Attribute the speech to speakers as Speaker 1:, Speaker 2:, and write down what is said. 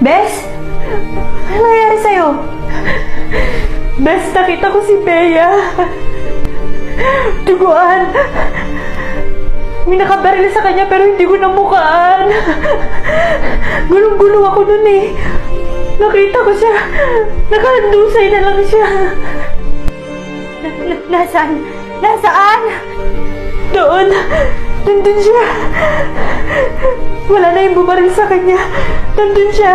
Speaker 1: Bes? Ano nangyayari sa'yo? Bes, nakita ko si Bea. Duguan. May nakabaril sa kanya pero hindi ko namukaan. Gulong-gulo ako nun eh. Nakita ko siya. Nakahandusay na lang siya. Nasaan? Nasaan? Doon. Nandun siya. Wala na yung bumaril sa kanya. Nandun siya.